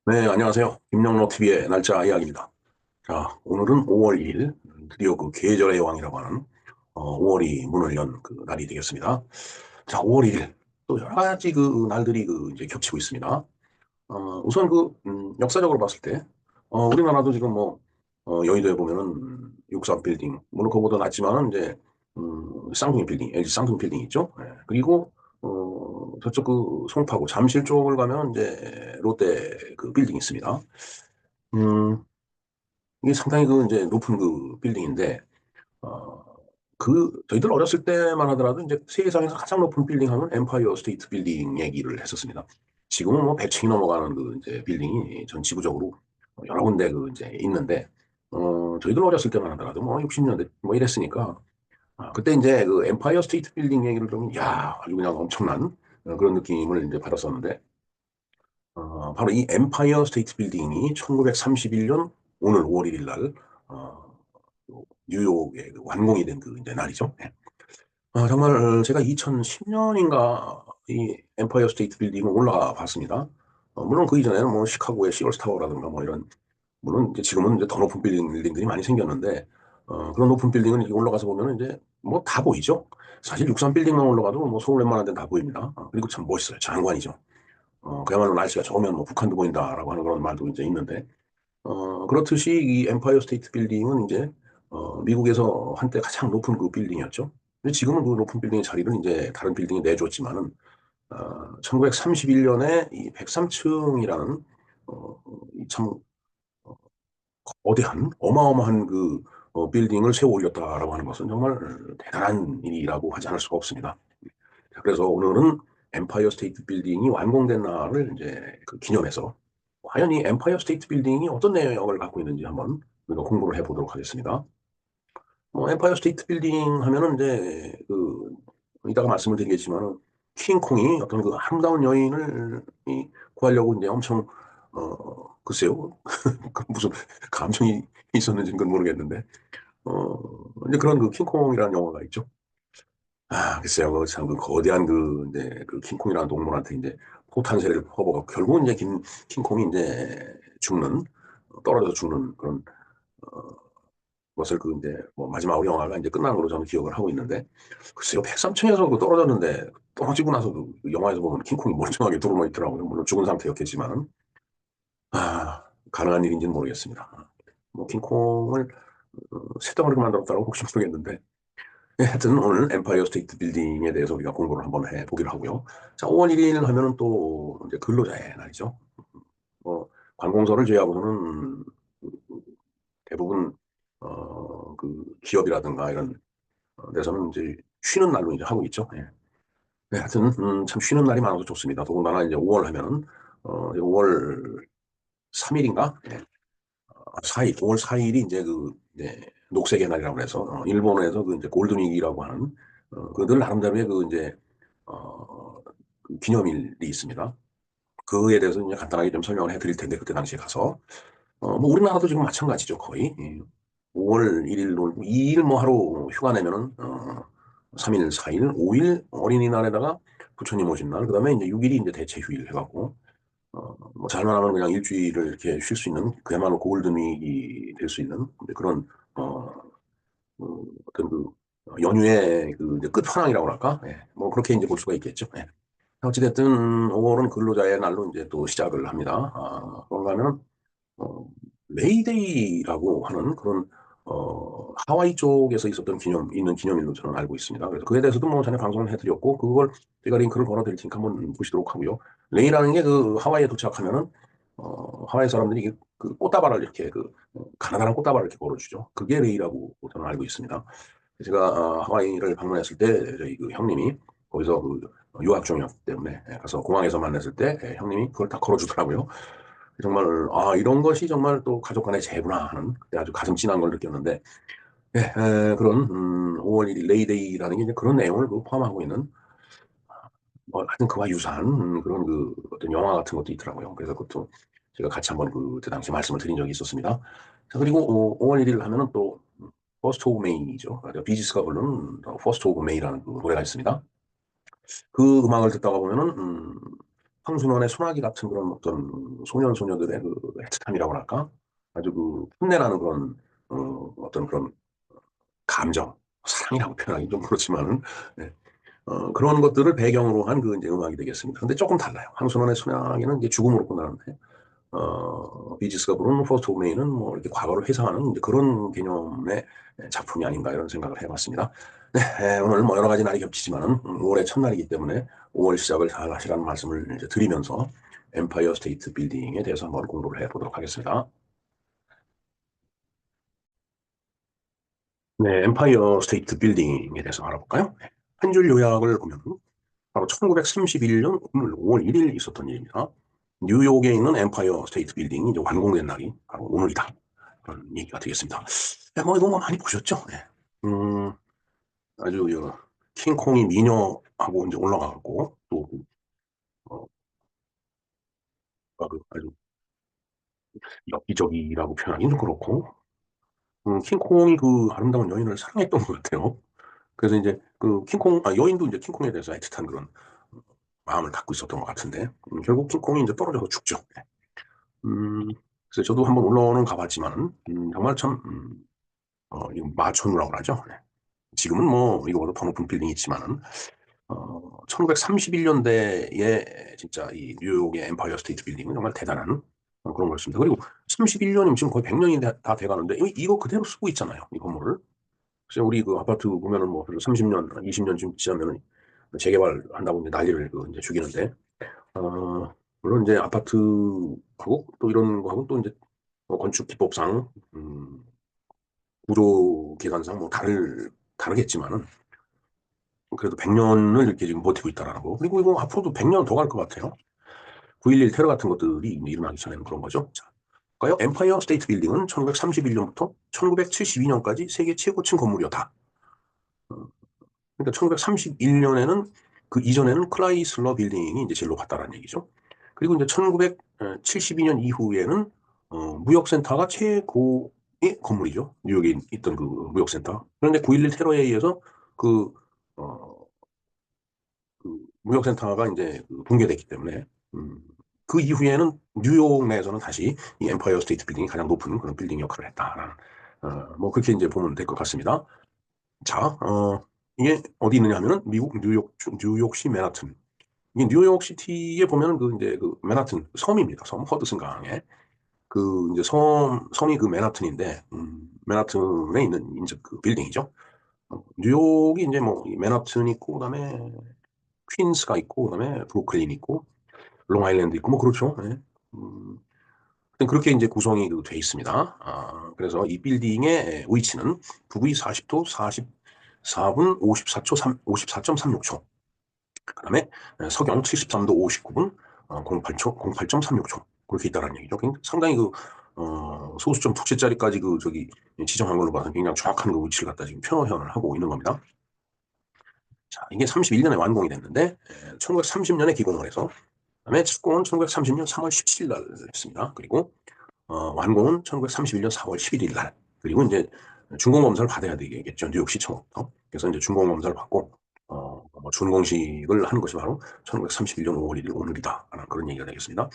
네, 안녕하세요. 김영로 TV의 날짜 이야기입니다. 자, 오늘은 5월 1일, 드디어 그 계절의 왕이라고 하는 5월이 문을 연 그 날이 되겠습니다. 자, 5월 1일, 또 여러 가지 그 날들이 그 이제 겹치고 있습니다. 우선 그 역사적으로 봤을 때, 우리나라도 지금 뭐 여의도에 보면은 63 빌딩, 물론 그거보다 낫지만은 이제 쌍둥이 빌딩, LG 쌍둥이 빌딩 있죠. 예. 그리고 저쪽 그 송파구 잠실 쪽을 가면 이제 롯데 그 빌딩이 있습니다. 음, 이게 상당히 그 이제 높은 그 빌딩인데, 어, 저희들 어렸을 때만 하더라도 이제 세계상에서 가장 높은 빌딩 하면 엠파이어 스테이트 빌딩 얘기를 했었습니다. 지금은 뭐 100층이 넘어가는 그 이제 빌딩이 전 지구적으로 여러 군데 그 이제 있는데, 저희들 어렸을 때만 하더라도 뭐 60년대 뭐 이랬으니까, 그때 이제 그 엠파이어 스테이트 빌딩 얘기를 들으면, 야, 아주 그냥 엄청난 그런 느낌을 이제 받았었는데, 바로 이 엠파이어 스테이트 빌딩이 1931년 오늘 5월 1일 날 어, 뉴욕에 그 완공이 된 그 이제 날이죠. 네. 정말 제가 2010년인가 이 엠파이어 스테이트 빌딩을 올라가 봤습니다. 물론 그 이전에는 뭐 시카고의 시월스 타워라든가 뭐 이런, 물론 이제 지금은 이제 더 높은 빌딩들이 많이 생겼는데, 그런 높은 빌딩은 이렇게 올라가서 보면 이제 뭐 다 보이죠. 사실 63 빌딩만 올라가도 뭐 서울 웬만한 데는 다 보입니다. 그리고 참 멋있어요. 장관이죠. 그야말로 날씨가 좋으면 뭐 북한도 보인다라고 하는 그런 말도 이제 있는데, 그렇듯이 이 엠파이어 스테이트 빌딩은 이제, 미국에서 한때 가장 높은 그 빌딩이었죠. 근데 지금은 그 높은 빌딩의 자리를 이제 다른 빌딩이 내줬지만은, 1931년에 이 103층이라는, 참 거대한, 어마어마한 그, 빌딩을 세워 올렸다라고 하는 것은 정말 대단한 일이라고 하지 않을 수가 없습니다. 자, 그래서 오늘은 엠파이어 스테이트 빌딩이 완공된 날을 이제 그 기념해서 과연 이 엠파이어 스테이트 빌딩이 어떤 내용을 갖고 있는지 한번 우리가 공부를 해보도록 하겠습니다. 뭐 엠파이어 스테이트 빌딩 하면은 이제 그 이따가 말씀을 드리겠지만 킹콩이 어떤 그 아름다운 여인을 구하려고 이제 엄청 글쎄요 그 무슨 감정이 있었는지는 그건 모르겠는데 어 이제 그런 그 킹콩이라는 영화가 있죠. 글쎄요, 그 참, 그 거대한 그, 이제, 그 킹콩이라는 동물한테 이제 포탄세를 퍼부어 결국은 이제 킹콩이 이제 죽는, 떨어져서 죽는 그런, 어, 것을 그 이제, 뭐 마지막으로 영화가 이제 끝난 걸로 저는 기억을 하고 있는데, 글쎄요, 103층에서 그 떨어졌는데, 떨어지고 나서 그 영화에서 보면 킹콩이 멀쩡하게 드러나 있더라고요. 물론 죽은 상태였겠지만, 가능한 일인지는 모르겠습니다. 뭐, 킹콩을 새덩어리로 만들었다고 혹시 모르겠는데, 네, 하여튼 오늘 엠파이어 스테이트 빌딩에 대해서 우리가 공부를 한번 해보기로 하고요. 자, 5월 1일 하면은 또 이제 근로자의 날이죠. 뭐, 관공서를 제외하고는 대부분, 그 기업이라든가 이런 데서는 이제 쉬는 날로 이제 하고 있죠. 예. 네, 하여튼, 참 쉬는 날이 많아서 좋습니다. 더군다나 이제 5월 하면은, 5월 3일인가? 예. 4일, 5월 4일이 이제 그, 네, 녹색의 날이라고 해서, 일본에서 그 이제 골든위기라고 하는, 그들 나름대로의 그 이제, 그 기념일이 있습니다. 그에 대해서 이제 간단하게 좀 설명을 해드릴 텐데, 그때 당시에 가서. 뭐, 우리나라도 지금 마찬가지죠, 거의. 5월 1일 놀고, 2일 뭐 하루 휴가 내면은, 3일, 4일, 5일 어린이날에다가 부처님 오신 날, 그 다음에 이제 6일이 이제 대체 휴일 해갖고, 뭐 잘만 하면 그냥 일주일을 이렇게 쉴 수 있는, 그야말로 골든위기 될 수 있는 그런, 어, 어떤 그 연휴의 그 이제 끝판왕이라고 할까? 예, 뭐 그렇게 이제 볼 수가 있겠죠. 예. 어찌됐든 5월은 근로자의 날로 이제 또 시작을 합니다. 그런가 하면 어, 메이데이라고 하는 그런 하와이 쪽에서 있었던 있는 기념일로 저는 알고 있습니다. 그래서 그에 대해서도 뭐 전에 방송을 해드렸고 그걸 제가 링크를 걸어드릴 테니까 한번 보시도록 하고요. 레이라는 게 그 하와이에 도착하면은 하와이 사람들이 그 꽃다발을 이렇게 그 가나다란 꽃다발을 이렇게 걸어주죠. 그게 레이라고 저는 알고 있습니다. 제가 하와이를 방문했을 때 저희 그 형님이 거기서 그 유학 중이었기 때문에 가서 공항에서 만났을 때 형님이 그걸 다 걸어주더라고요. 정말 이런 것이 정말 또 가족 간의 재구나 하는 그때 아주 가슴 찐한 걸 느꼈는데 그런 5월 1일 레이데이라는 게 이제 그런 내용을 그 포함하고 있는 뭐 하여튼 그와 유사한 그런 그 어떤 영화 같은 것도 있더라고요. 그래서 그것도 제가 같이 한번 그때 당시 말씀을 드린 적이 있었습니다. 자, 그리고 5월 1일 하면은 또 퍼스트 오브 메이죠. 비지스가 부른 퍼스트 오브 메이라는 그 노래가 있습니다. 그 음악을 듣다가 보면은 황순원의 소나기 같은 그런 어떤 소년 소녀들의 그 애틋함이라고 할까? 아주 그 풋내나는 그런 어떤 그런 감정, 사랑이라고 표현하기 좀 그렇지만은 네. 그런 것들을 배경으로 한 그 이제 음악이 되겠습니다. 근데 조금 달라요. 황순원의 소나기는 이제 죽음으로 끝나는데 비지스가 부른 포스트 오브 메이는 뭐 이렇게 과거를 회상하는 이제 그런 개념의 작품이 아닌가 이런 생각을 해봤습니다. 네, 오늘 뭐 여러 가지 날이 겹치지만은 5월의 첫날이기 때문에 5월 시작을 잘 하시라는 말씀을 이제 드리면서 엠파이어 스테이트 빌딩에 대해서 한번 공부를 해보도록 하겠습니다. 네, 엠파이어 스테이트 빌딩에 대해서 알아볼까요? 네, 한 줄 요약을 보면 바로 1931년 오늘 5월 1일 있었던 일입니다. 뉴욕에 있는 엠파이어 스테이트 빌딩이 이제 완공된 날이 바로 오늘이다. 그런 얘기가 되겠습니다. 네, 뭐 이거 뭐 많이 보셨죠? 네. 음, 아주 킹콩이 미녀하고 이제 올라가고 또 어, 아주 엽기적이라고 표현하기는 그렇고 킹콩이 그 아름다운 여인을 사랑했던 것 같아요. 그래서 이제 그 킹콩 여인도 이제 킹콩에 대해서 애틋한 그런 마음을 갖고 있었던 것 같은데 결국 킹콩이 이제 떨어져서 죽죠. 네. 그래서 저도 한번 올라오는 가봤지만 정말 참 이거 마천루라고 하죠. 네. 지금은 뭐 이거보다 더 높은 빌딩이 있지만은 1931년대에 진짜 이 뉴욕의 엠파이어 스테이트 빌딩은 정말 대단한 그런 거였습니다. 그리고 31년이면 지금 거의 100년이 다 돼가는데 이거 그대로 쓰고 있잖아요. 이 건물을. 그래서 우리 그 아파트 보면은 뭐 30년, 20년쯤 지나면은 재개발한다고 이제 난리를 그 이제 죽이는데 물론 이제 아파트하고 또 이런 거하고 또 이제 뭐 건축 기법상 구조 기간상 뭐 다르겠지만은 그래도 100년을 이렇게 지금 버티고 있다라는 거. 그리고 이거 앞으로도 100년 더 갈 것 같아요. 9.11 테러 같은 것들이 일어나기 전에는 그런 거죠. 자, 과연 엠파이어 스테이트 빌딩은 1931년부터 1972년까지 세계 최고층 건물이었다. 그러니까 1931년에는 그 이전에는 클라이슬러 빌딩이 이제 제일 높았다는 얘기죠. 그리고 이제 1972년 이후에는 무역센터가 최고의 건물이죠. 뉴욕에 있던 그 무역센터. 그런데 9.11 테러에 의해서 그, 어, 그 무역센터가 이제 그 붕괴됐기 때문에 음, 그 이후에는 뉴욕 내에서는 다시 이 엠파이어 스테이트 빌딩이 가장 높은 그런 빌딩 역할을 했다라는 뭐 그렇게 이제 보면 될 것 같습니다. 자, 이게 어디 있느냐 하면은 미국 뉴욕시 맨하튼. 이게 뉴욕시티에 보면은 그 이제 그 맨하튼 섬입니다. 섬 허드슨 강에 그 이제 섬이 그 맨하튼인데 맨하튼에 있는 이제 그 빌딩이죠. 뉴욕이 이제 뭐 맨하튼 있고 그다음에 퀸스가 있고 그다음에 브루클린 있고 롱아일랜드 있고 뭐 그렇죠. 예. 음, 그렇게 이제 구성이 돼 있습니다. 그래서 이 빌딩의 위치는 북위 40도 44분 54초 54.36초. 그다음에 서경 73도 59분 08초 08.36초. 그렇게 있다라는 얘기죠. 상당히 그 소수점 두 채짜리까지 그 저기 지정한 걸로 봐서 굉장히 정확한 그 위치를 갖다 지금 표현을 하고 있는 겁니다. 자, 이게 31년에 완공이 됐는데 1930년에 기공을 해서 그다음에 착공은 1930년 3월 17일 날 했습니다. 그리고 완공은 1931년 4월 11일 날. 그리고 이제 준공검사를 받아야 되겠죠. 뉴욕시청부터. 그래서 이제 준공검사를 받고 뭐 준공식을 하는 것이 바로 1931년 5월 1일 오늘이다. 라는 그런 얘기가 되겠습니다.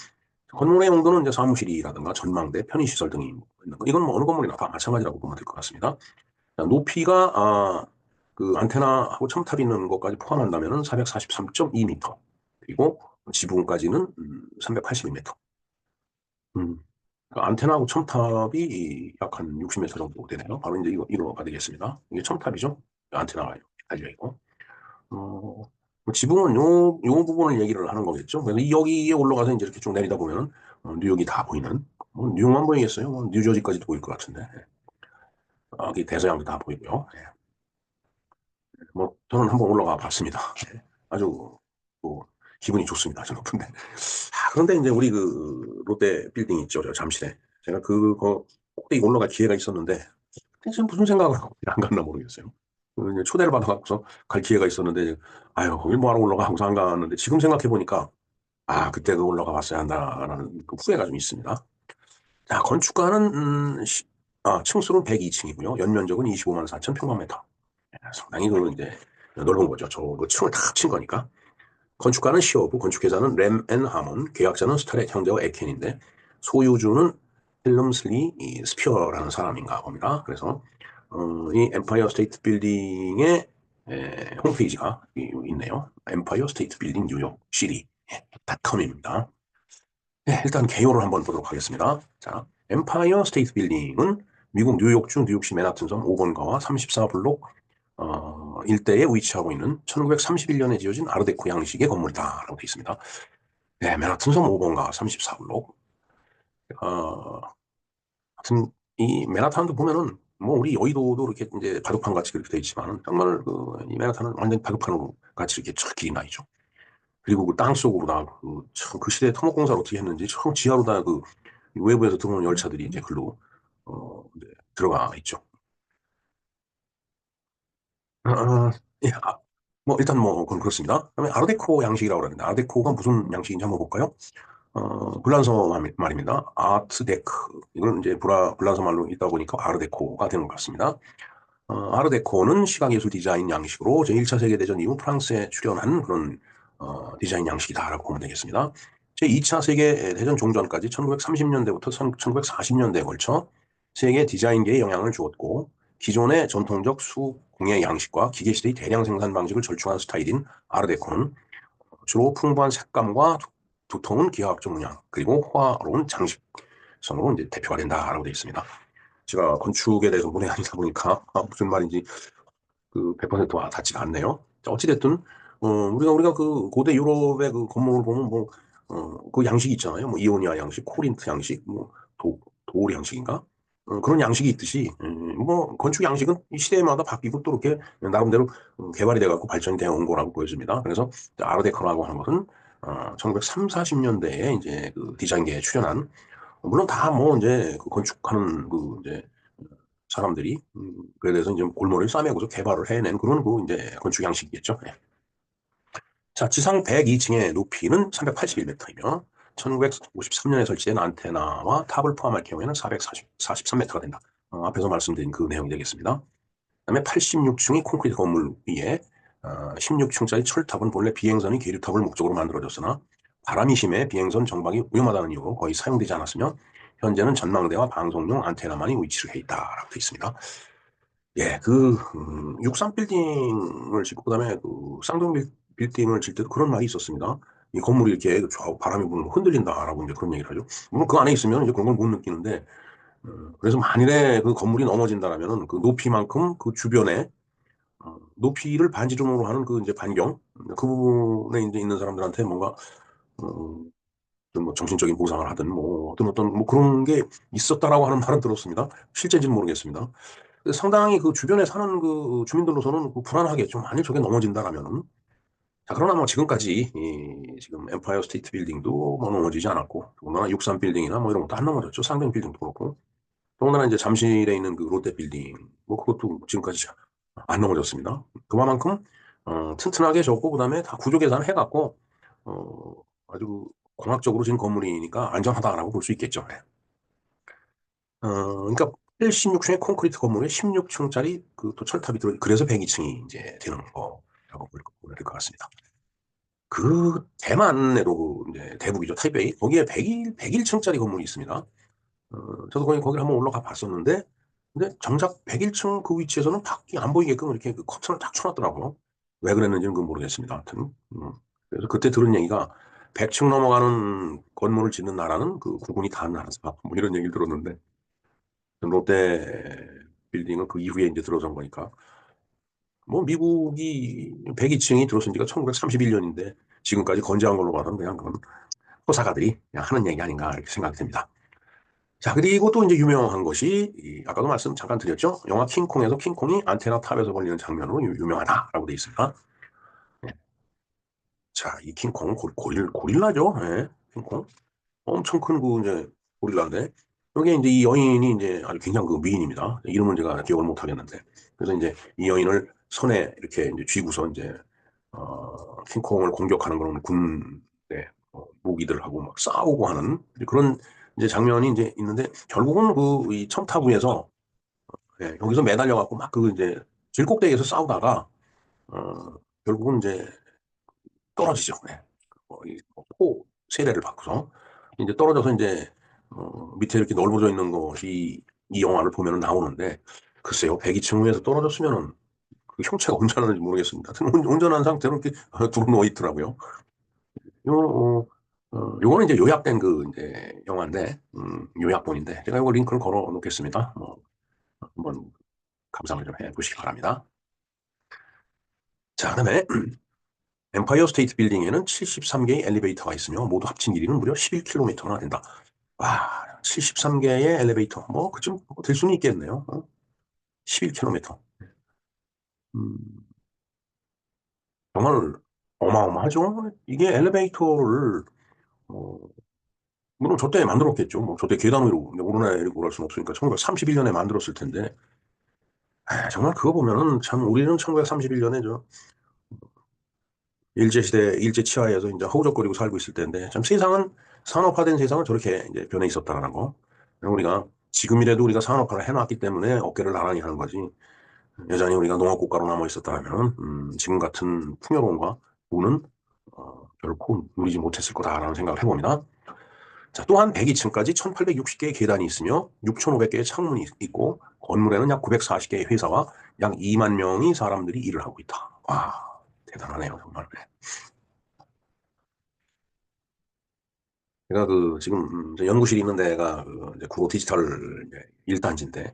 건물의 용도는 이제 사무실이라든가 전망대, 편의시설 등이 있는 거. 이건 뭐 어느 건물이나 다 마찬가지라고 보면 될 것 같습니다. 자, 높이가 그 안테나하고 첨탑 있는 것까지 포함한다면 443.2m. 그리고 지붕까지는 382m. 음. 그 안테나하고 첨탑이 약 한 60m 정도 되네요. 바로 이제 이거가 되겠습니다. 이게 첨탑이죠. 안테나가 달려 있고. 뭐 지붕은 요 부분을 얘기를 하는 거겠죠. 그래서 여기에 올라가서 이제 이렇게 쭉 내리다 보면 뉴욕이 다 보이는. 뭐 뉴욕만 보이겠어요. 뭐 뉴저지까지도 보일 것 같은데. 여기 대서양도 다 보이고요. 예. 뭐 저는 한번 올라가 봤습니다. 예. 아주 뭐 기분이 좋습니다. 저 높은데. 그런데 이제 우리 그 롯데 빌딩 있죠. 저 잠실에. 제가 그거 꼭대기 올라갈 기회가 있었는데 지금 무슨 생각을 하고 안 갔나 모르겠어요. 이제 초대를 받아갖고서 갈 기회가 있었는데 아유 거기 뭐하러 올라가 하고서 안 갔는데 지금 생각해 보니까 그때 그 올라가 봤어야 한다라는 그 후회가 좀 있습니다. 자 건축가는 층수는 102층이고요. 연면적은 25만 4천 평방미터. 상당히 그 이제 넓은 거죠. 저그 층을 다 합친 거니까. 건축가는 시어브, 건축회사는 램 앤 하몬, 계약자는 스타렛 현대와 에켄인데 소유주는 힐럼슬리 스피어라는 사람인가 봅니다. 그래서 이 엠파이어 스테이트 빌딩의 홈페이지가 있네요. 엠파이어 스테이트 빌딩 뉴욕 시리 닷컴입니다. 네, 일단 개요를 한번 보도록 하겠습니다. 자, 엠파이어 스테이트 빌딩은 미국 뉴욕주 뉴욕시 맨하튼섬 5번가와 34블록 일대에 위치하고 있는 1931년에 지어진 아르데코 양식의 건물이다라고 되어 있습니다. 네, 맨하튼섬 5번가 34블록. 하여튼 이 맨하탄도 보면은 뭐 우리 여의도도 이렇게 이제 바둑판 같이 그렇게 되어 있지만 정말 이 맨하탄은 완전 바둑판으로 같이 이렇게 쫙 길이 나 있죠. 그리고 그 땅 속으로 다그 시대에 토목공사를 어떻게 했는지 처음 지하로 다 그 외부에서 들어오는 열차들이 이제 글로 네, 들어가 있죠. 아, 아, 예, 뭐 일단 뭐 그건 그렇습니다. 그다음에 아르데코 양식이라고 그러는데 아르데코가 무슨 양식인지 한번 볼까요? 불란서 말입니다. 아트데크. 이걸 이제 불란서 말로 있다 보니까 아르데코가 되는 것 같습니다. 아르데코는 시각예술 디자인 양식으로 제1차 세계대전 이후 프랑스에 출현한 그런 디자인 양식이다라고 보면 되겠습니다. 제2차 세계대전 종전까지 1930년대부터 1940년대에 걸쳐 세계 디자인계에 영향을 주었고 기존의 전통적 수공예 양식과 기계시대의 대량 생산 방식을 절충한 스타일인 아르데코는 주로 풍부한 색감과 두터운 기하학적 문양 그리고 호화로운 장식성으로 이제 대표가 된다라고 되어 있습니다. 제가 건축에 대해서 문외 아니다 보니까 무슨 말인지 그 100% 닿지가 않네요. 자, 어찌됐든 우리가 그 고대 유럽의 그 건물을 보면 뭐 그 양식이 있잖아요. 뭐 이오니아 양식, 코린트 양식, 뭐 도울 양식인가? 그런 양식이 있듯이 뭐 건축 양식은 이 시대마다 바뀌고 또 이렇게 나름대로 개발이 돼갖고 발전이 되어 온 거라고 보여집니다. 그래서 아르데코라고 하는 것은 1930, 40년대에 이제 그 디자인계에 출연한 물론 다 뭐 이제 그 건축하는 그 이제 사람들이 그에 대해서 이제 골머리를 싸매고서 개발을 해낸 그런 그 이제 건축 양식이겠죠. 예. 자, 지상 102층의 높이는 381m이며 1953년에 설치된 안테나와 탑을 포함할 경우에는 443m가 된다. 앞에서 말씀드린 그 내용이 되겠습니다. 그다음에 86층이 콘크리트 건물 위에 16층짜리 철탑은 본래 비행선이 계류탑을 목적으로 만들어졌으나 바람이 심해 비행선 정박이 위험하다는 이유로 거의 사용되지 않았으며 현재는 전망대와 방송용 안테나만이 위치를 해 있다라고 되어 있습니다. 예, 63 빌딩을 짓고 그다음에 그 쌍둥이 빌딩을 질 때도 그런 말이 있었습니다. 이 건물이 이렇게 좌우 바람이 불면 흔들린다라고 이제 그런 얘기를 하죠. 물론 그 안에 있으면 이제 그런 걸 못 느끼는데, 그래서 만일에 그 건물이 넘어진다라면은 그 높이만큼 그 주변에 높이를 반지름으로 하는 그 이제 반경 그 부분에 이제 있는 사람들한테 뭔가 어, 좀뭐 정신적인 보상을 하든 뭐 어떤 뭐 그런 게 있었다라고 하는 말은 들었습니다. 실제인지는 모르겠습니다. 상당히 그 주변에 사는 그 주민들로서는 그 불안하겠죠. 만일 저게 넘어진다라면은. 자, 그러나 뭐 지금까지 지금 엠파이어 스테이트 빌딩도 뭐 넘어지지 않았고, 더군다나 63 빌딩이나 뭐 이런 것도 안 넘어졌죠. 쌍둥이 빌딩도 그렇고. 더군다나 이제 잠실에 있는 그 롯데 빌딩, 뭐 그것도 지금까지 안 넘어졌습니다. 그만큼 튼튼하게 졌고, 그다음에 다 구조 계산을 해갖고 어, 아주 공학적으로 지은 건물이니까 안전하다라고 볼 수 있겠죠. 네. 그러니까 16층의 콘크리트 건물에 16층짜리 그 또 철탑이 그래서 102층이 이제 되는 거라고 보면 될 것 같습니다. 그 대만에도 그 이제 대북이죠. 타이베이. 거기에 101층짜리 건물이 있습니다. 저도 거기 한번 올라가 봤었는데, 근데 정작 101층 그 위치에서는 밖이 안 보이게끔 이렇게 그 커튼을 딱 쳐놨더라고요. 왜 그랬는지는 그건 모르겠습니다. 하여튼. 그래서 그때 들은 얘기가 100층 넘어가는 건물을 짓는 나라는 그 국군이 다 나라다. 뭐 이런 얘기를 들었는데, 롯데 빌딩은 그 이후에 이제 들어선 거니까. 뭐 미국이 102층이 들어선 지가 1931년인데 지금까지 건재한 걸로 봐서는 그냥 그건 호사가들이 그냥 하는 얘기 아닌가 이렇게 생각이 듭니다. 자, 그리고 또 이제 유명한 것이 아까도 말씀 잠깐 드렸죠. 영화 킹콩에서 킹콩이 안테나 탑에서 걸리는 장면으로 유명하다라고 되어 있습니다. 네. 자, 이 킹콩 고릴라죠. 예, 킹콩. 엄청 큰 그 이제 고릴라인데 여기에 이제 이 여인이 이제 아주 굉장히 그 미인입니다. 이름은 제가 기억을 못 하겠는데 그래서 이제 이 여인을 손에 이렇게 이제 쥐고서 이제 킹콩을 공격하는 그런 군대 무기들하고 막 싸우고 하는 그런 이제 장면이 이제 있는데 결국은 그 이 첨탑 위에서 여기서 매달려 갖고 막 그 이제 질꼭대기에서 싸우다가 결국은 이제 떨어지죠. 네. 이포 세례를 받고서 이제 떨어져서 이제 밑에 이렇게 넓어져 있는 것이 이 영화를 보면 나오는데 글쎄요 102층 위에서 떨어졌으면은 그 형체가 온전한지 모르겠습니다. 하여튼 온전한 상태로 이렇게 두고 누워 있더라고요. 요거는 이제 요약된 그 이제 영화인데 요약본인데 제가 이거 링크를 걸어 놓겠습니다. 뭐 한번 감상을 좀 해보시기 바랍니다. 자, 그다음에 엠파이어 스테이트 빌딩에는 73개의 엘리베이터가 있으며 모두 합친 길이는 무려 11km나 된다. 와, 73개의 엘리베이터. 뭐 그쯤 될 수는 있겠네요. 11km. 음, 정말 어마어마하죠. 이게 엘리베이터를 어, 물론 저 때 만들었겠죠. 뭐 저 때 계단 위로 오르내리고 그럴 수는 없으니까 1931년에 만들었을 텐데 정말 그거 보면은 참 우리는 1931년에 저 일제시대, 일제치하에서 이제 허우적거리고 살고 있을 때인데, 참 세상은, 산업화된 세상은 저렇게 이제 변해 있었다라는 거. 우리가 지금이라도 우리가 산업화를 해놨기 때문에 어깨를 나란히 하는 거지. 여전히 우리가 농업국가로 남아 있었다면, 지금 같은 풍요로움과 부는 결코 누리지 못했을 거다라는 생각을 해봅니다. 자, 또한 102층까지 1860개의 계단이 있으며 6,500개의 창문이 있고 건물에는 약 940개의 회사와 약 2만 명의 사람들이 일을 하고 있다. 와, 대단하네요, 정말. 제가 그 지금 이제 연구실이 있는 데가 그 이제 구로 디지털 이제 1단지인데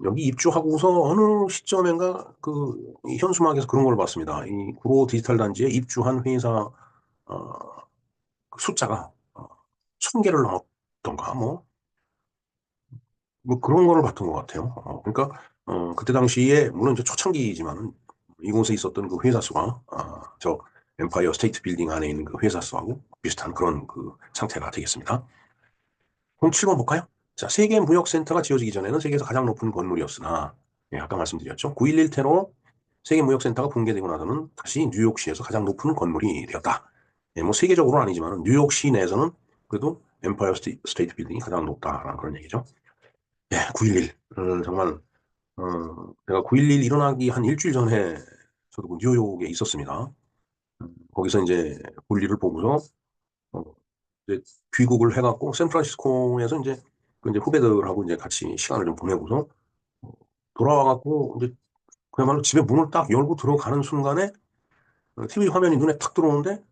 여기 입주하고서 어느 시점인가 그이 현수막에서 그런 걸 봤습니다. 이 구로 디지털 단지에 입주한 회사 어, 그 숫자가 1,000개를 넘었던가 뭐 그런 거를 봤던 것 같아요. 그러니까 그때 당시에 물론 이제 초창기지만 이곳에 있었던 그 회사 수가 저 엠파이어 스테이트 빌딩 안에 있는 그 회사 수하고 비슷한 그런 그 상태가 되겠습니다. 그럼 7번 볼까요? 자, 세계 무역센터가 지어지기 전에는 세계에서 가장 높은 건물이었으나, 예, 아까 말씀드렸죠. 9.11 테러 세계 무역센터가 붕괴되고 나서는 다시 뉴욕시에서 가장 높은 건물이 되었다. 예, 뭐 세계적으로는 아니지만 뉴욕시 내에서는 그래도 엠파이어 스테이트 빌딩이 가장 높다라는 그런 얘기죠. 예, 9.11. 정말, 제가 9.11 일어나기 한 일주일 전에 저도 그 뉴욕에 있었습니다. 거기서 이제 9.11을 보고서 어, 이제 귀국을 해갖고 샌프란시스코에서 이제 그 이제 후배들하고 이제 같이 시간을 좀 보내고서 돌아와갖고 이제 그야말로 집에 문을 딱 열고 들어가는 순간에 TV 화면이 눈에 탁 들어오는데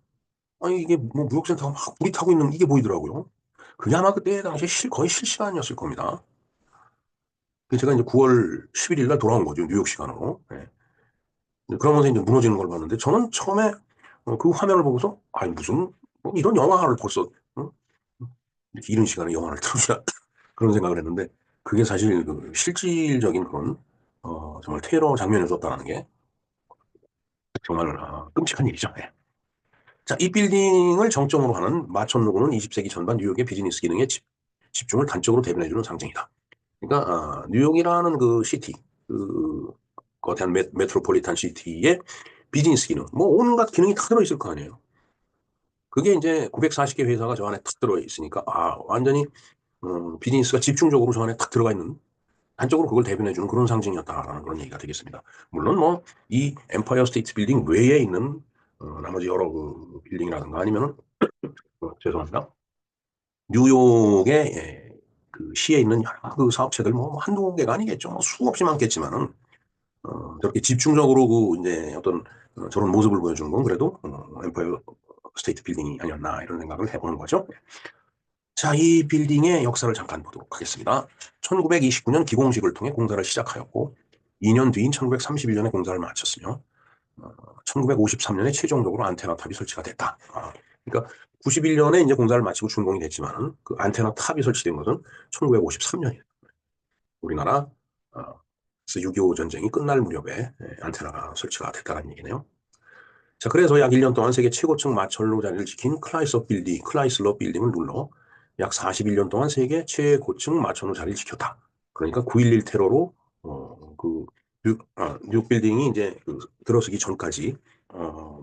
아니 이게 뭐 무역센터가 막 불이 타고 있는 이게 보이더라고요. 그게 아마 그때 당시에 거의 실시간이었을 겁니다. 그래서 제가 이제 9월 11일 날 돌아온 거죠. 뉴욕 시간으로. 네. 그러면서 이제 무너지는 걸 봤는데 저는 처음에 그 화면을 보고서 아니 무슨 뭐 이런 영화를 벌써 이렇게 이런 시간에 영화를 틀어주나 그런 생각을 했는데 그게 사실 그 실질적인 그런 정말 테러 장면이었다는 게 정말 끔찍한 일이죠. 예. 자, 이 빌딩을 정점으로 하는 마천 로고는 20세기 전반 뉴욕의 비즈니스 기능에 집중을 단적으로 대변해주는 상징이다. 그러니까 뉴욕이라는 그 시티, 그 거대한 메트로폴리탄 시티의 비즈니스 기능, 뭐 온갖 기능이 다 들어있을 거 아니에요. 그게 이제 940개 회사가 저 안에 탁 들어있으니까 완전히 비즈니스가 집중적으로 저 안에 탁 들어가 있는 한쪽으로 그걸 대변해주는 그런 상징이었다라는 그런 얘기가 되겠습니다. 물론 뭐 이 엠파이어 스테이트 빌딩 외에 있는 나머지 여러 그 빌딩이라든가 아니면은 죄송합니다. 뉴욕의 그 시에 있는 여러 그 사업체들 뭐 한두 개가 아니겠죠. 뭐 수없이 많겠지만은 저렇게 집중적으로 그 이제 어떤 저런 모습을 보여주는 건 그래도 엠파이어 스테이트 빌딩이 아니었나 이런 생각을 해보는 거죠. 자, 이 빌딩의 역사를 잠깐 보도록 하겠습니다. 1929년 기공식을 통해 공사를 시작하였고 2년 뒤인 1931년에 공사를 마쳤으며 1953년에 최종적으로 안테나 탑이 설치가 됐다. 그러니까 91년에 이제 공사를 마치고 준공이 됐지만 그 안테나 탑이 설치된 것은 1953년이에요. 우리나라 6.25 전쟁이 끝날 무렵에 안테나가 설치가 됐다는 얘기네요. 자, 그래서 약 1년 동안 세계 최고층 마철로 자리를 지킨 클라이슬러 빌딩을 눌러 약 41년 동안 세계 최고층 마철로 자리를 지켰다. 그러니까 9.11 테러로 그 뉴욕 빌딩이 이제 그 들어서기 전까지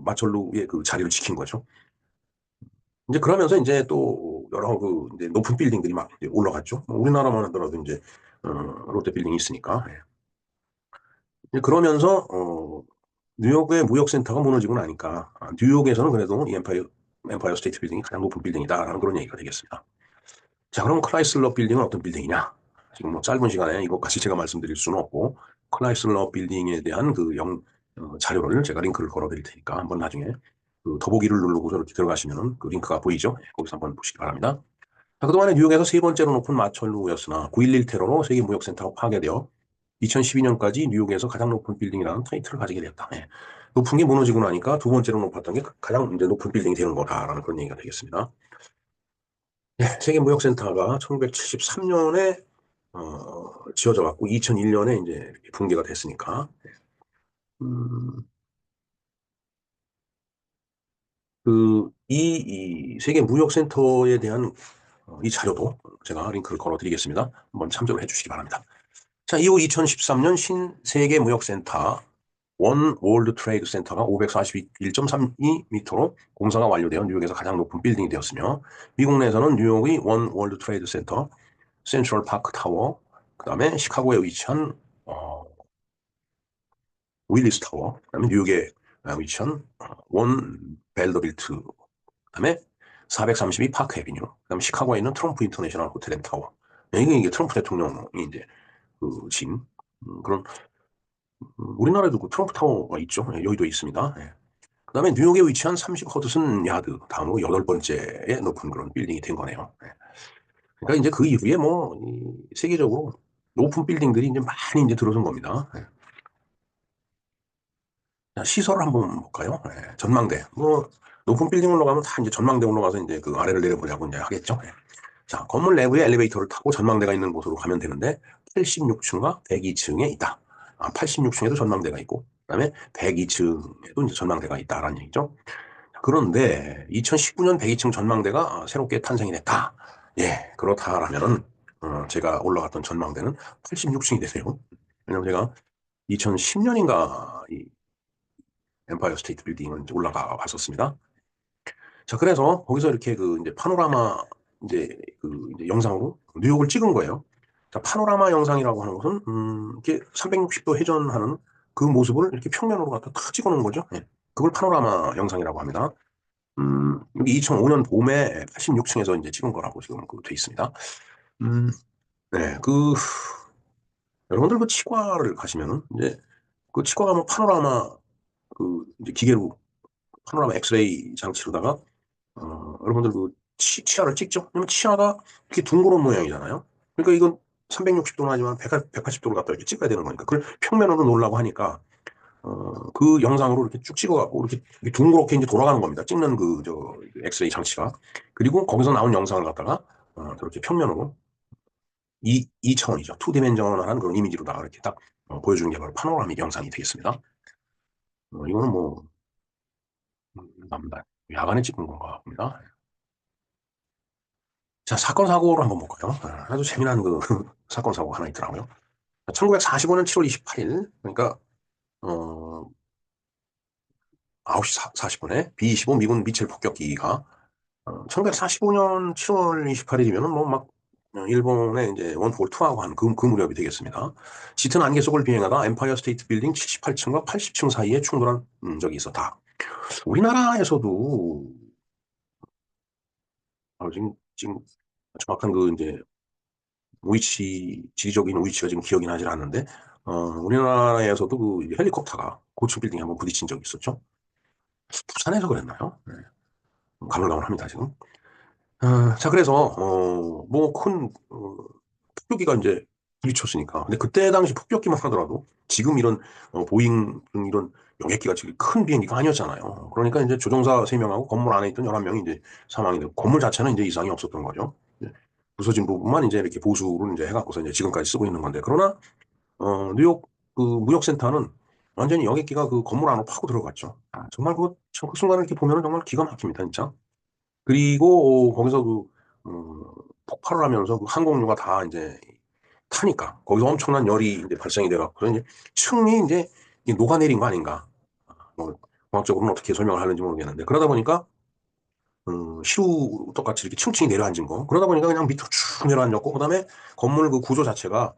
마철로의 그 자리를 지킨 거죠. 이제 그러면서 이제 또 여러 그 이제 높은 빌딩들이 막 이제 올라갔죠. 뭐 우리나라만 하더라도 이제 롯데 빌딩이 있으니까. 예. 그러면서 뉴욕의 무역센터가 무너지고 나니까 뉴욕에서는 그래도 이 엠파이어 스테이트 빌딩이 가장 높은 빌딩이다라는 그런 얘기가 되겠습니다. 자, 그럼 클라이슬러 빌딩은 어떤 빌딩이냐? 지금 뭐 짧은 시간에 이것까지 제가 말씀드릴 수는 없고 클라이슬러 빌딩에 대한 자료를 제가 링크를 걸어드릴 테니까 한번 나중에 그 더보기를 누르고 이렇게 들어가시면은 그 링크가 보이죠? 예, 거기서 한번 보시기 바랍니다. 자, 그동안에 뉴욕에서 세 번째로 높은 마철루였으나 9.11 테러로 세계무역센터가 파괴되어 2012년까지 뉴욕에서 가장 높은 빌딩이라는 타이틀을 가지게 되었다. 예. 높은 게 무너지고 나니까 두 번째로 높았던 게 가장 이제 높은 빌딩이 되는 거다라는 그런 얘기가 되겠습니다. 예, 세계무역센터가 1973년에 지어져 갖고 2001년에 이제 이렇게 붕괴가 됐으니까 음, 이 세계무역센터에 대한 이 자료도 제가 링크를 걸어드리겠습니다. 한번 참조를 해주시기 바랍니다. 자, 이후 2013년 신세계무역센터 원 월드 트레이드 센터가 541.32m로 공사가 완료되어 뉴욕에서 가장 높은 빌딩이 되었으며 미국 내에서는 뉴욕의 원 월드 트레이드 센터, 센트럴 파크 타워, 그 다음에 시카고에 위치한 윌리스 타워, 그 다음에 뉴욕에 위치한 원 벨더빌트, 그 다음에 432 파크 애비뉴, 그 다음에 시카고에 있는 트럼프 인터내셔널 호텔 앤 타워. 이게 트럼프 대통령이 이제 그런 우리나라에도 그 트럼프 타워가 있죠. 예, 여기도 있습니다. 예. 그다음에 뉴욕에 위치한 30 허드슨 야드 다음으로 여덟 번째에 높은 그런 빌딩이 된 거네요. 예. 그러니까 이제 그 이후에 세계적으로 높은 빌딩들이 이제 많이 이제 들어선 겁니다. 예. 자, 시설을 한번 볼까요? 예. 전망대. 높은 빌딩 올라가면 다 이제 전망대 올라가서 이제 그 아래를 내려보려고 이제 하겠죠. 예. 자, 건물 내부에 엘리베이터를 타고 전망대가 있는 곳으로 가면 되는데 86층과 102층에 있다. 86층에도 전망대가 있고, 그다음에 102층에도 이제 전망대가 있다라는 얘기죠. 그런데 2019년 102층 전망대가 새롭게 탄생이 됐다. 예, 그렇다라면은 제가 올라갔던 전망대는 86층이 되세요. 왜냐면 제가 2010년인가 이 엠파이어 스테이트 빌딩을 이제 올라가 봤었습니다. 자, 그래서 거기서 이렇게 그 이제 파노라마 이제 영상으로 뉴욕을 찍은 거예요. 자, 파노라마 영상이라고 하는 것은 이렇게 360도 회전하는 그 모습을 이렇게 평면으로 갖다 탁 찍어놓은 거죠. 예. 그걸 파노라마 영상이라고 합니다. 여기 2005년 봄에 86층에서 이제 찍은 거라고 지금 돼 있습니다. 음, 네, 여러분들 그 치과를 가시면은 이제 그 치과 가면 파노라마 이제 기계로 파노라마 엑스레이 장치로다가 여러분들 치아를 찍죠? 그러면 치아가 이렇게 둥그런 모양이잖아요. 그러니까 이건 360도는 하지만 180도를 갖다 이렇게 찍어야 되는 거니까. 그걸 평면으로 놓으려고 하니까, 그 영상으로 이렇게 쭉 찍어갖고 이렇게 둥그렇게 이제 돌아가는 겁니다. 찍는 엑스레이 장치가. 그리고 거기서 나온 영상을 갖다가, 저렇게 평면으로 2차원이죠. 투디멘전널한 그런 이미지로다가 이렇게 딱 보여주는 게 바로 파노라믹 영상이 되겠습니다. 이거는 납니다. 야간에 찍은 건가 봅니다. 자, 사건 사고를 한번 볼까요? 아주 재미난 사건 사고가 하나 있더라고요. 1945년 7월 28일, 그러니까 어, 9시 40분에 B-25 미군 미첼 폭격기가 1945년 7월 28일이면은 막 일본의 이제 원포를 투하고 한 그 무렵이 되겠습니다. 짙은 안개 속을 비행하다 엠파이어 스테이트 빌딩 78층과 80층 사이에 충돌한 적이 있었다. 우리나라에서도 지금 정확한 이제 지리적인 위치가 지금 기억이 나질 않는데, 우리나라에서도 헬리콥터가 고층 빌딩에 한번 부딪힌 적이 있었죠. 부산에서 그랬나요? 네. 가물가물합니다, 지금. 자, 그래서, 폭격기가 이제 부딪혔으니까. 근데 그때 당시 폭격기만 하더라도 지금 이런, 보잉 이런 여객기가 지금 큰 비행기가 아니었잖아요. 그러니까 이제 조종사 3명하고 건물 안에 있던 11명이 이제 사망이 되고, 건물 자체는 이제 이상이 없었던 거죠. 네. 부서진 부분만 이제 이렇게 보수를 이제 해갖고서 이제 지금까지 쓰고 있는 건데, 그러나 뉴욕 무역센터는 완전히 여객기가 그 건물 안으로 파고 들어갔죠. 정말 그 순간을 이렇게 보면 정말 기가 막힙니다, 진짜. 그리고 거기서 폭발을 하면서 그 항공유가 다 이제 타니까 거기서 엄청난 열이 이제 발생이 돼갖고 이제 층이 이제 녹아내린 거 아닌가. 뭐 과학적으로는 어떻게 설명을 하는지 모르겠는데 그러다 보니까 시루 똑같이 이렇게 층층이 내려앉은 거. 그러다 보니까 그냥 밑으로 쭉 내려앉았고 그다음에 건물 그 구조 자체가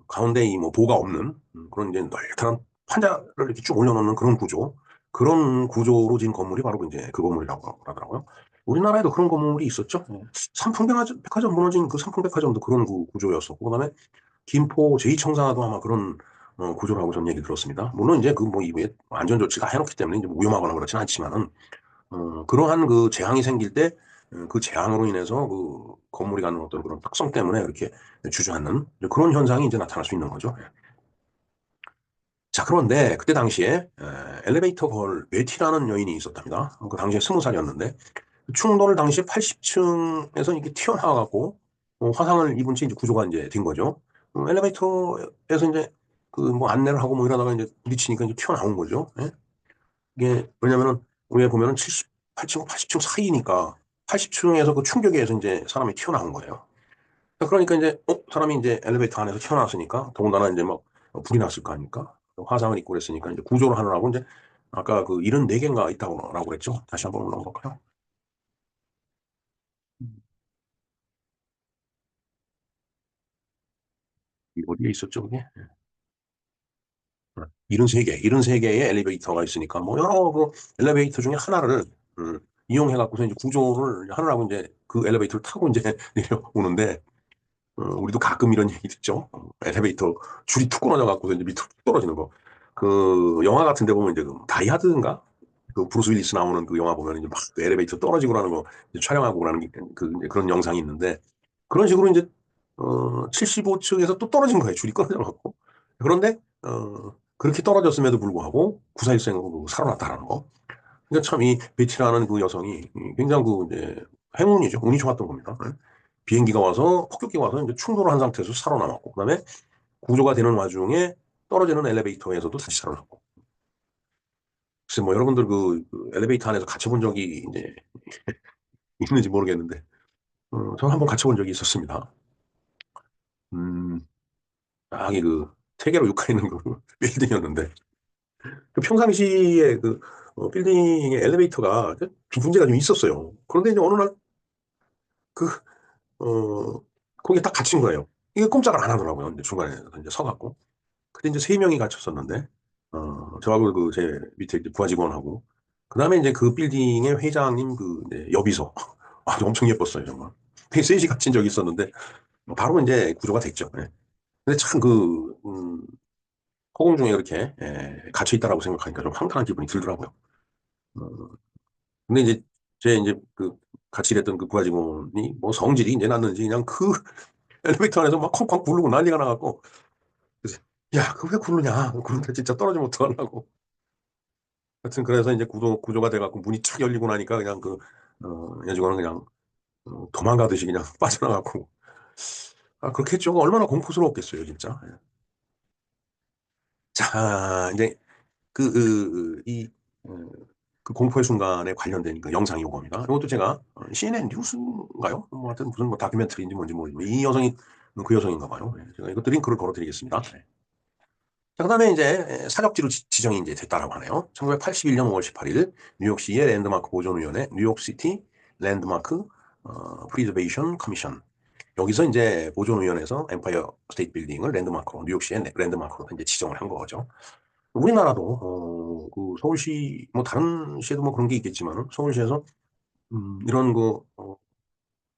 가운데 이 보가 없는 그런 이제 널널한 환자를 이렇게 쭉 올려놓는 그런 구조, 그런 구조로 지은 건물이 바로 이제 그 건물이라고 하더라고요. 우리나라에도 그런 건물이 있었죠. 삼풍백화점 무너진 그 삼풍백화점도 그런 구조였었고, 그다음에 김포 제2청사도 아마 그런 구조라고 전 얘기 들었습니다. 물론 이제 그 뭐 이게 안전 조치가 해놓기 때문에 이제 뭐 위험하거나 그렇지는 않지만은 그러한 그 재앙이 생길 때 그 재앙으로 인해서 그 건물이 갖는 어떤 그런 특성 때문에 이렇게 주저앉는 그런 현상이 이제 나타날 수 있는 거죠. 자, 그런데 그때 당시에 엘리베이터 걸 베티라는 여인이 있었답니다. 그 당시에 20살이었는데 충돌 당시에 80층에서 이렇게 튀어나와갖고 화상을 입은 채 이제 구조가 이제 된 거죠. 엘리베이터에서 이제 그 뭐 안내를 하고 뭐 이러다가 이제 부딪히니까 이제 튀어나온 거죠. 예? 이게 왜냐면은 우리가 보면은 78층, 80층 사이니까 80층에서 그 충격에 의해서 이제 사람이 튀어나온 거예요. 그러니까 이제 사람이 이제 엘리베이터 안에서 튀어나왔으니까 더군다나 이제 막 불이 났을 거 아닙니까? 화상을 입고 그랬으니까 이제 구조를 하느라고 이제 아까 그 74개인가 있다고 그랬죠. 다시 한번 올라가 볼까요? 이 어디에 있었죠, 그게? 73개의 엘리베이터가 있으니까 뭐 여러 그 엘리베이터 중에 하나를 음, 이용해갖고서 이제 구조를 하느라고 이제 그 엘리베이터를 타고 이제 내려오는데 우리도 가끔 이런 얘기 듣죠. 엘리베이터 줄이 툭 끊어져 갖고서 이제 밑으로 뚝 떨어지는 거. 그 영화 같은 데 보면 이제 그 다이하드인가? 그 브루스 윌리스 나오는 그 영화 보면 이제 막그 엘리베이터 떨어지고 라는 거 이제 촬영하고 그러는 이제 그런 영상이 있는데 그런 식으로 이제 75층에서 또 떨어진 거예요. 줄이 끊어져 갖고. 그런데 그렇게 떨어졌음에도 불구하고 구사일생으로 살아났다라는 거. 그러니까 참 이 베티라는 그 여성이 굉장히 그 이제 행운이죠. 운이 좋았던 겁니다. 네. 비행기가 와서 폭격기가 와서 이제 충돌을 한 상태에서 살아남았고 그다음에 구조가 되는 와중에 떨어지는 엘리베이터에서도 다시 살아남고. 글쎄 뭐 여러분들 그 엘리베이터 안에서 갇혀본 적이 이제 있는지 모르겠는데 저는 한번 갇혀본 적이 있었습니다. 음, 여기 그 세계로 육가 있는 그 빌딩이었는데 그 평상시에 그 빌딩의 엘리베이터가 좀 문제가 좀 있었어요. 그런데 이제 어느 날 그 거기에 딱 갇힌 거예요. 이게 꼼짝을 안 하더라고요. 이제 중간에 이제 서갖고. 그때 이제 세 명이 갇혔었는데, 저하고 그 제 밑에 이제 부하 직원하고, 그 다음에 이제 그 빌딩의 회장님 그 이제 여비서. 아, 엄청 예뻤어요, 정말. 되게 셋이 갇힌 적이 있었는데, 바로 이제 구조가 됐죠. 예. 근데 참 허공 중에 이렇게, 갇혀 있다라고 생각하니까 좀 황당한 기분이 들더라고요. 어, 근데 이제, 이제 그 같이 일했던 그 부하 직원이 뭐 성질이 이제 났는지 그냥 그 엘리베이터 안에서 막 쾅쾅 구르고 난리가 나갖고, 그래서 야, 그 왜 구르냐? 그런데 진짜 떨어지면 어떡하려고. 하여튼 그래서 이제 구조가 돼갖고 문이 착 열리고 나니까 그냥 여직원은 그냥 도망가듯이 그냥 빠져나가고. 아, 그렇게 했죠. 얼마나 공포스러웠겠어요, 진짜. 예. 자, 이제 이, 어, 그 공포의 순간에 관련된 그 영상이 이겁니다. 이것도 제가 CNN 뉴스인가요? 뭐 하여튼 무슨 뭐 다큐멘터리인지 뭔지 모르지만 이 여성이 그 여성인가 봐요. 예, 제가 이것도 링크를 걸어드리겠습니다. 네. 자, 그다음에 이제 사적지로 지정이 이제 됐다라고 하네요. 1981년 5월 18일 뉴욕시의 랜드마크 보존위원회 뉴욕시티 랜드마크 프리저베이션 커미션 여기서 이제 보존위원회에서 엠파이어 스테이트 빌딩을 랜드마크로 뉴욕시의 랜드마크로 이제 지정을 한 거죠. 우리나라도 그 서울시 뭐 다른 시에도 뭐 그런 게 있겠지만 서울시에서 이런 그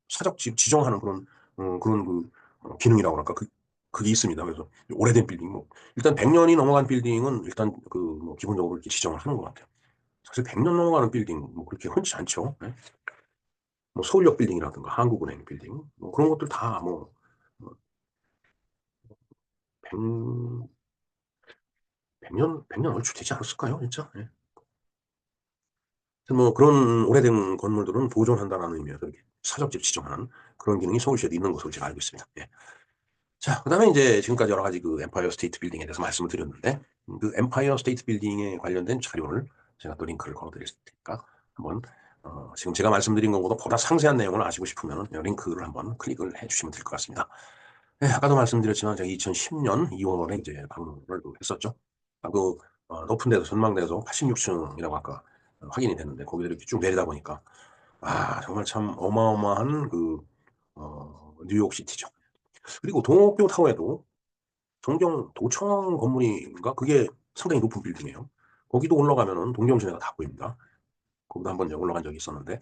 사적지 지정하는 그런 기능이라고 할까 그게 있습니다. 그래서 오래된 빌딩 뭐 일단 100년이 넘어간 빌딩은 일단 그 뭐 기본적으로 이렇게 지정을 하는 것 같아요. 사실 100년 넘어가는 빌딩 뭐 그렇게 흔치 않죠. 네? 뭐 서울역 빌딩이라든가 한국은행 빌딩 뭐 그런 것들 다뭐 100, 100년 얼추 되지 않았을까요? 진짜. 네. 뭐 그런 오래된 건물들은 보존한다라는 의미에서 이렇게 사적집 지정하는 그런 기능이 서울시에도 있는 것으로 제가 알고 있습니다. 예. 자, 그다음에 이제 지금까지 여러 가지 그 엠파이어 스테이트 빌딩에 대해서 말씀을 드렸는데 그 엠파이어 스테이트 빌딩에 관련된 자료를 제가 또 링크를 걸어드릴 테니까 한번 지금 제가 말씀드린 것보다 보다 상세한 내용을 아시고 싶으면 링크를 한번 클릭을 해주시면 될 것 같습니다. 네, 아까도 말씀드렸지만 제가 2010년 2월에 이제 방문을 했었죠. 그 높은 데서 전망대에서 86층이라고 아까 확인이 됐는데 거기서 이렇게 쭉 내리다 보니까 정말 참 어마어마한 뉴욕시티죠. 그리고 동학교 타워에도 동경 도청 건물인가 그게 상당히 높은 빌딩이에요. 거기도 올라가면은 동경시내가 다 보입니다. 거기도 한번 이제 올라간 적이 있었는데,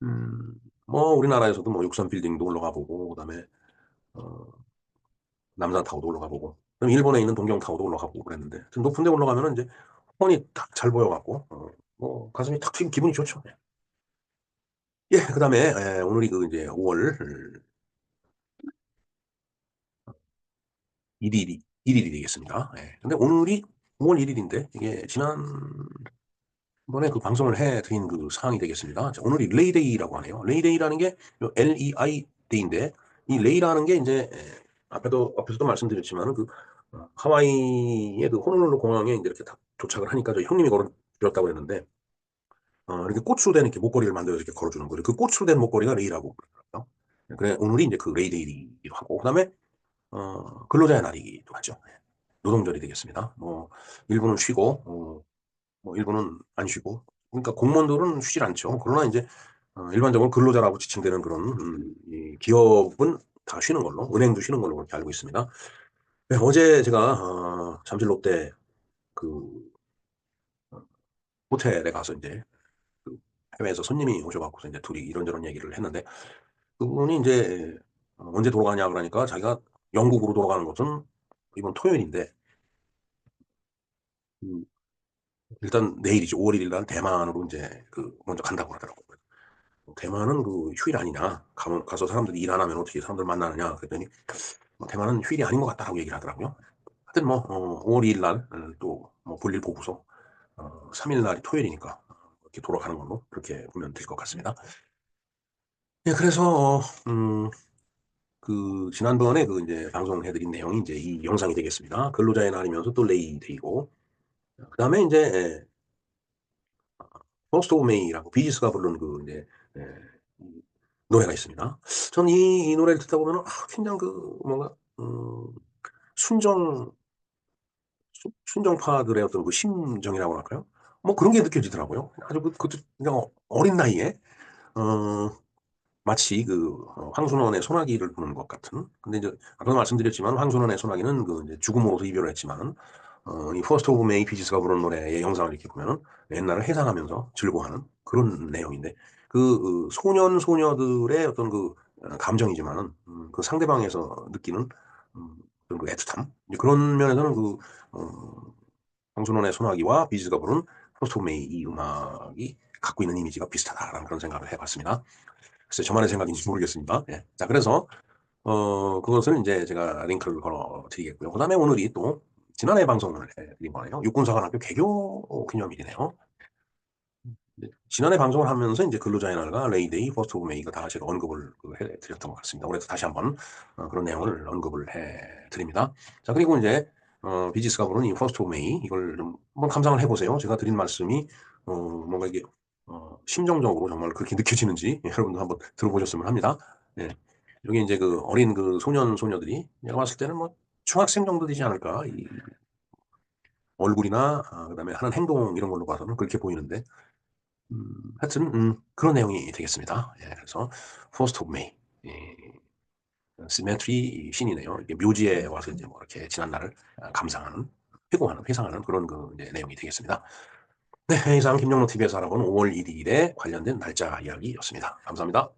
음, 뭐 우리나라에서도 뭐 63 빌딩도 올라가 보고, 그다음에 어, 남산 타워도 올라가 보고, 그럼 일본에 있는 동경 타워도 올라가 보고 그랬는데, 좀 높은 데 올라가면은 이제 폰이 딱 잘 보여갖고, 뭐 가슴이 탁 튀고 기분이 좋죠. 예, 그다음에 오늘이 그 이제 5월 1일이 되겠습니다. 예. 근데 오늘이 5월 1일인데 이게 지난번에 그 방송을 해드린 그 사항이 되겠습니다. 자, 오늘이 레이데이라고 하네요. 레이데이라는 게 LEI 데이인데 이 레이라는 게 이제 앞에서도 말씀드렸지만 그 하와이의 그 호놀룰루 공항에 이제 이렇게 딱 도착을 하니까 저 형님이 걸어주셨다고 그랬는데 이렇게 꽃으로 된 이렇게 목걸이를 만들어서 이렇게 걸어주는 거예요. 그 꽃으로 된 목걸이가 레이라고 그러더라고요. 그래 오늘이 이제 그 레이데이기도 하고 그다음에 근로자의 날이기도 하죠. 노동절이 되겠습니다. 뭐 일부는 쉬고 뭐 일부는 안 쉬고 그러니까 공무원들은 쉬질 않죠. 그러나 이제 일반적으로 근로자라고 지칭되는 그런 이 기업은 다 쉬는 걸로 은행도 쉬는 걸로 그렇게 알고 있습니다. 네, 어제 제가 잠실 롯데 그 어, 호텔에 가서 이제 그 해외에서 손님이 오셔갖고서 이제 둘이 이런저런 얘기를 했는데 그분이 이제 언제 돌아가냐 그러니까 자기가 영국으로 돌아가는 것은 이번 토요일인데 음, 일단 내일이죠. 5월 1일 날 대만으로 이제 그 먼저 간다고 하더라고요. 대만은 그 휴일 아니냐? 가서 사람들이 일 안 하면 어떻게 사람들 만나느냐? 그랬더니 뭐 대만은 휴일이 아닌 것 같다라고 얘기를 하더라고요. 하여튼 뭐 5월 2일 날또뭐 볼일 보고서 3일 날이 토요일이니까 이렇게 돌아가는 걸로 그렇게 보면 될 것 같습니다. 예, 그래서 그 지난번에 그 이제 방송해드린 내용이 이제 이 영상이 되겠습니다. 근로자의 날이면서 또 레이데이고 그다음에 이제 퍼스트 오브 메이라고 비지스가 부른 그 이제 예, 이 노래가 있습니다. 전 이 노래를 듣다 보면은 굉장히 그 뭔가 순정 순정파들의 어떤 그 심정이라고 할까요? 뭐 그런 게 느껴지더라고요. 아주 그것도 그냥 어린 나이에 어, 마치 그 황순원의 소나기를 부는 것 같은. 근데 이제 아까 말씀드렸지만 황순원의 소나기는 그 이제 죽음으로서 이별을 했지만 이 퍼스트 오브 메이 비지스가 부른 노래의 영상을 이렇게 보면은 옛날을 해상하면서 즐거워하는 그런 내용인데 그 소년 소녀들의 어떤 그 감정이지만은 그 상대방에서 느끼는 어떤 그 애틋함 이제 그런 면에서는 그 황순원의 소나기와 비지스가 부른 퍼스트 오브 메이 이 음악이 갖고 있는 이미지가 비슷하다라는 그런 생각을 해봤습니다. 글쎄 저만의 생각인지 모르겠습니다. 예. 자, 그래서 그것을 이제 제가 링크를 걸어 드리겠고요. 그다음에 오늘이 또 지난해 방송을 해드린 거예요. 육군사관학교 개교 기념일이네요. 지난해 방송을 하면서 이제 근로자의 날과 레이데이, 퍼스트 오브 메이가 다 제가 언급을 해드렸던 것 같습니다. 올해도 다시 한번 그런 내용을 언급을 해드립니다. 자, 그리고 이제 비지스가 부른 이 퍼스트 오브 메이 이걸 좀 한번 감상을 해보세요. 제가 드린 말씀이 뭔가 이게 심정적으로 정말 그렇게 느껴지는지 여러분도 한번 들어보셨으면 합니다. 예. 여기 이제 그 어린 그 소년 소녀들이 내가 봤을 때는 뭐 중학생 정도 되지 않을까 이 얼굴이나 그다음에 하는 행동 이런 걸로 봐서는 그렇게 보이는데 하여튼 그런 내용이 되겠습니다. 예, 그래서 First of May 시메트리 신이네요. 이게 묘지에 와서 이제 뭐 이렇게 지난 날을 감상하는 회고하는 회상하는 그런 그 이제 내용이 되겠습니다. 네, 이상 김영로 TV에서 알아본 5월 1일에 관련된 날짜 이야기였습니다. 감사합니다.